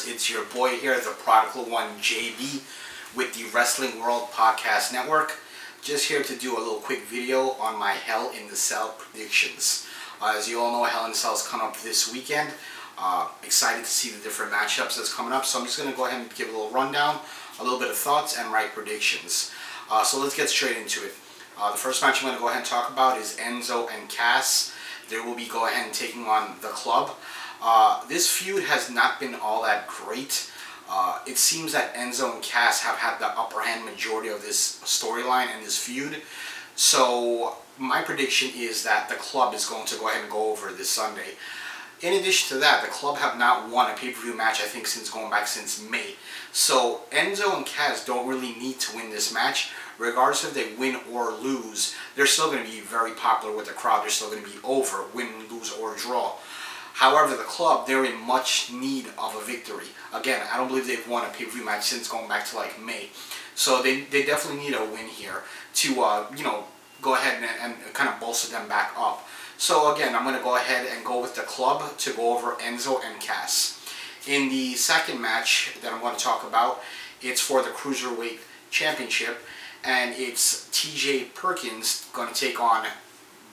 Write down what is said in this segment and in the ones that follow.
viewers, it's your boy here, the Prodigal One JB with the Wrestling World Podcast Network. Just here to do a little quick video on my Hell in the Cell predictions. As you all know, Hell in the Cell is coming up this weekend. Excited to see the different matchups that's coming up, so I'm just going to go ahead and give a little rundown, a little bit of thoughts, and my predictions. So let's get straight into it. The first match I'm going to go ahead and talk about is Enzo and Cass. They will be going ahead and taking on the Club. This feud has not been all that great. It seems that Enzo and Cass have had the upper hand majority of this storyline and this feud. So my prediction is that the Club is going to go ahead and go over this Sunday. In addition to that, the Club have not won a pay-per-view match, I think, since May. So Enzo and Cass don't really need to win this match. Regardless if they win or lose, they're still going to be very popular with the crowd. They're still going to be over, win, lose, or draw. However, the Club, they're in much need of a victory. Again, I don't believe they've won a pay-per-view match since going back to like May. So they definitely need a win here to, go ahead and kind of bolster them back up. So again, I'm going to go ahead and go with the Club to go over Enzo and Cass. In the second match that I'm going to talk about, it's for the Cruiserweight Championship, and it's TJ Perkins going to take on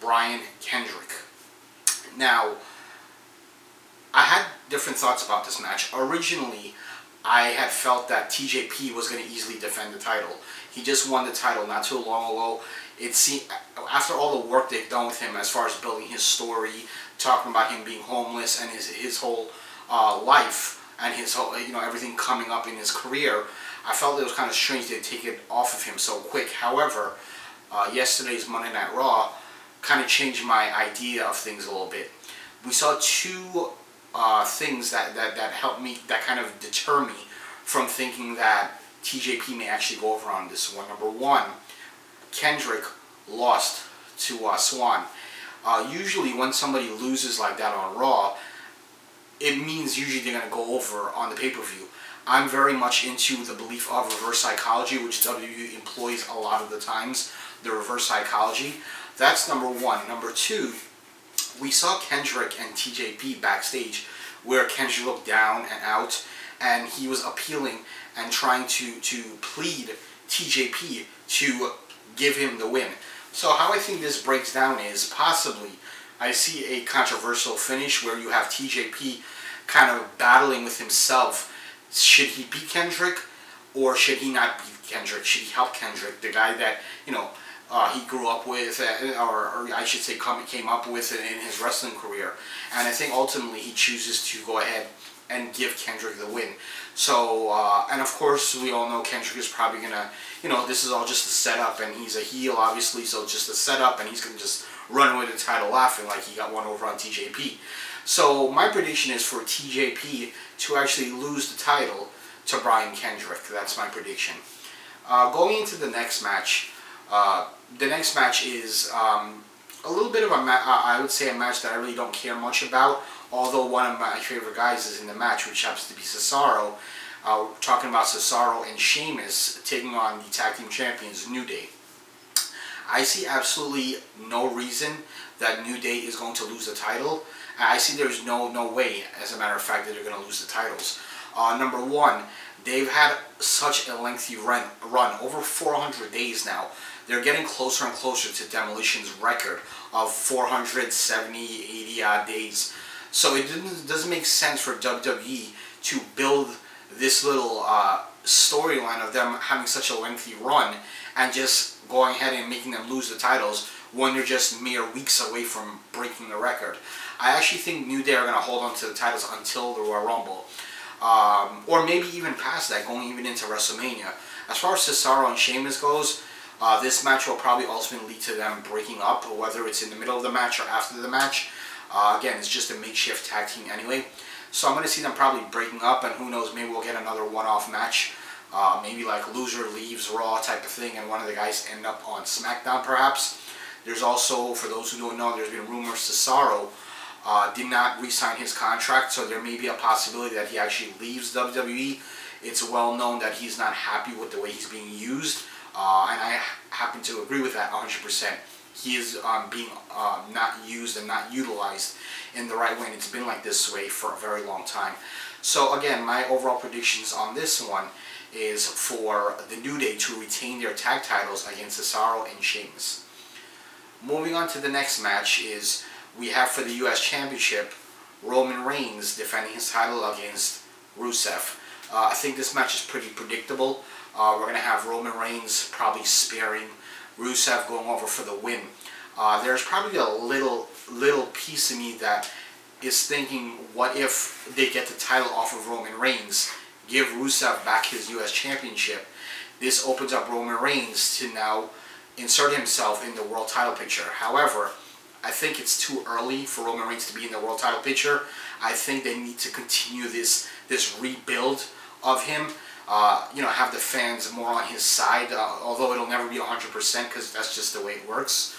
Brian Kendrick. Now, I had different thoughts about this match. Originally, I had felt that TJP was going to easily defend the title. He just won the title not too long ago. It seemed, after all the work they've done with him as far as building his story, talking about him being homeless and his whole life and his whole, everything coming up in his career, I felt it was kind of strange they'd take it off of him so quick. However, yesterday's Monday Night Raw kind of changed my idea of things a little bit. We saw two things that helped me, that kind of deter me from thinking that TJP may actually go over on this one. Number one, Kendrick lost to Swan. Usually when somebody loses like that on Raw, it means usually they're going to go over on the pay-per-view. I'm very much into the belief of reverse psychology, which WWE employs a lot of the times, the reverse psychology. That's number one. Number two, we saw Kendrick and TJP backstage where Kendrick looked down and out, and he was appealing and trying to plead TJP to give him the win. So how I think this breaks down is possibly I see a controversial finish where you have TJP kind of battling with himself. Should he beat Kendrick or should he not beat Kendrick? Should he help Kendrick, the guy that, he grew up with, or I should say came up with in his wrestling career? And I think ultimately he chooses to go ahead and give Kendrick the win. So, and of course we all know Kendrick is probably going to, this is all just a setup, and he's a heel obviously, so it's just a setup, and he's going to just run away with the title laughing like he got one over on TJP. So my prediction is for TJP to actually lose the title to Brian Kendrick. That's my prediction. Going into the next match, the next match is a little bit of I would say a match that I really don't care much about, although one of my favorite guys is in the match, which happens to be Cesaro. We're talking about Cesaro and Sheamus taking on the Tag Team Champions, New Day. I see absolutely no reason that New Day is going to lose the title. I see there's no way, as a matter of fact, that they're going to lose the titles. Number one, they've had such a lengthy run, over 400 days now. They're getting closer and closer to Demolition's record of 470, 80 odd days. So it doesn't make sense for WWE to build this little storyline of them having such a lengthy run and just going ahead and making them lose the titles when they're just mere weeks away from breaking the record. I actually think New Day are going to hold on to the titles until the Royal Rumble. Or maybe even past that, going even into WrestleMania. As far as Cesaro and Sheamus goes, this match will probably ultimately lead to them breaking up, whether it's in the middle of the match or after the match. Again, it's just a makeshift tag team anyway. So I'm going to see them probably breaking up, and who knows, maybe we'll get another one-off match. Maybe like loser leaves Raw type of thing, and one of the guys end up on SmackDown perhaps. There's also, for those who don't know, there's been rumors Cesaro did not re-sign his contract, so there may be a possibility that he actually leaves WWE. It's well known that he's not happy with the way he's being used, and I happen to agree with that 100%. He is being not used and not utilized in the right way, and it's been like this way for a very long time. So again, my overall predictions on this one is for the New Day to retain their tag titles against Cesaro and Sheamus. Moving on to the next match is we have for the US Championship Roman Reigns defending his title against Rusev. I think this match is pretty predictable. We're going to have Roman Reigns probably sparing Rusev, going over for the win. There's probably a little piece of me that is thinking, what if they get the title off of Roman Reigns, give Rusev back his US Championship. This opens up Roman Reigns to now insert himself in the world title picture. However, I think it's too early for Roman Reigns to be in the world title picture. I think they need to continue this rebuild of him. Have the fans more on his side, although it'll never be 100% because that's just the way it works.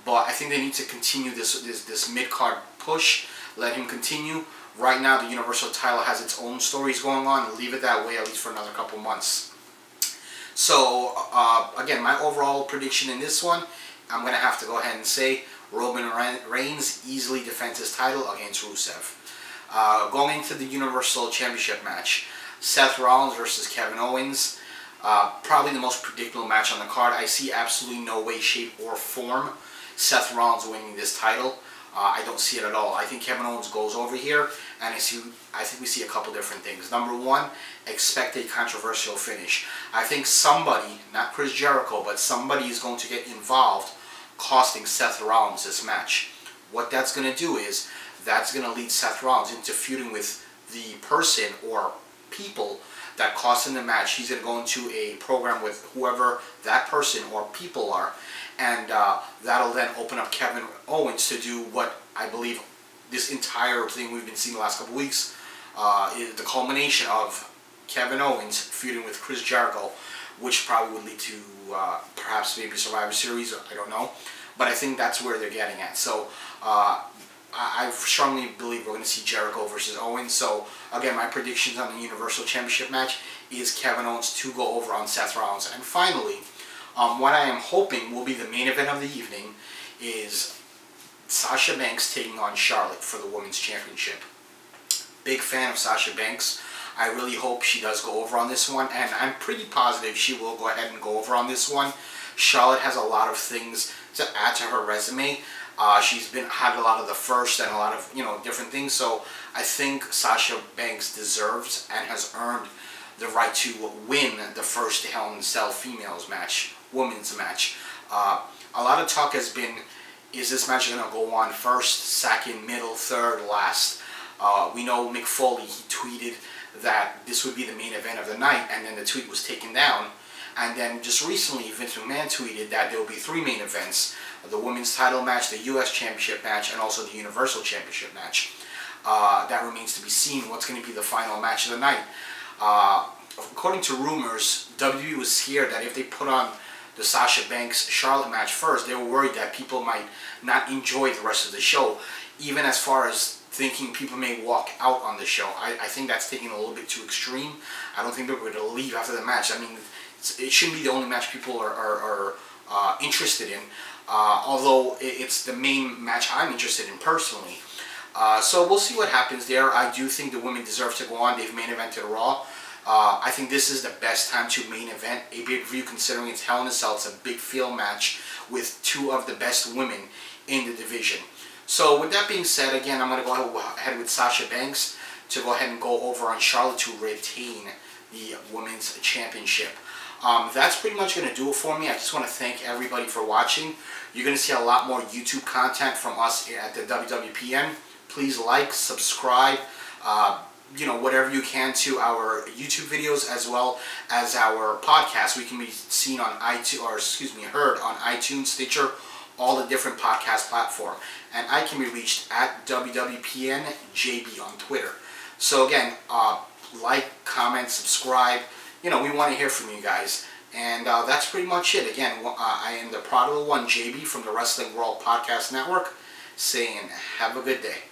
But I think they need to continue this mid-card push. Let him continue. Right now, the Universal title has its own stories going on. Leave it that way at least for another couple months. So, again, my overall prediction in this one, I'm going to have to go ahead and say Roman Reigns easily defends his title against Rusev. Going into the Universal Championship match, Seth Rollins versus Kevin Owens. Probably the most predictable match on the card. I see absolutely no way, shape, or form Seth Rollins winning this title. I don't see it at all. I think Kevin Owens goes over here, and I think we see a couple different things. Number one, expect a controversial finish. I think somebody, not Chris Jericho, but somebody is going to get involved, costing Seth Rollins this match. What that's going to do is, that's going to lead Seth Rollins into feuding with the person or people that cost him the match. He's going to go into a program with whoever that person or people are, and that'll then open up Kevin Owens to do what I believe this entire thing we've been seeing the last couple weeks is the culmination of Kevin Owens feuding with Chris Jericho, which probably would lead to perhaps maybe Survivor Series, I don't know. But I think that's where they're getting at. So I strongly believe we're going to see Jericho versus Owens. So again, my predictions on the Universal Championship match is Kevin Owens to go over on Seth Rollins. And finally, what I am hoping will be the main event of the evening is Sasha Banks taking on Charlotte for the Women's Championship. Big fan of Sasha Banks. I really hope she does go over on this one, and I'm pretty positive she will go ahead and go over on this one. Charlotte has a lot of things to add to her resume. She's had a lot of the first and a lot of different things. So I think Sasha Banks deserves and has earned the right to win the first Hell in a Cell women's match. A lot of talk has been, is this match going to go on first, second, middle, third, last? We know Mick Foley, he tweeted that this would be the main event of the night, and then the tweet was taken down. And then just recently, Vince McMahon tweeted that there will be 3 main events: the women's title match, the US Championship match, and also the Universal Championship match. That remains to be seen what's going to be the final match of the night. According to rumors, WWE was scared that if they put on the Sasha Banks Charlotte match first, they were worried that people might not enjoy the rest of the show, even as far as thinking people may walk out on the show. I think that's taking a little bit too extreme. I don't think people are going to leave after the match. I mean, it shouldn't be the only match people are interested in, although it's the main match I'm interested in personally. So we'll see what happens there. I do think the women deserve to go on. They've main evented Raw. I think this is the best time to main event a pay-per-view, considering it's Hell in a Cell. It's a big field match with 2 of the best women in the division. So with that being said, again, I'm going to go ahead with Sasha Banks to go ahead and go over on Charlotte to retain the Women's Championship. That's pretty much going to do it for me. I just want to thank everybody for watching. You're going to see a lot more YouTube content from us at the WWPN. Please like, subscribe, whatever you can to our YouTube videos as well as our podcast. We can be seen on heard on iTunes, Stitcher, all the different podcast platforms. And I can be reached at WWPN JB on Twitter. So again, like, comment, subscribe. We want to hear from you guys. And that's pretty much it. Again, I am the Prodigal One JB from the Wrestling World Podcast Network, saying have a good day.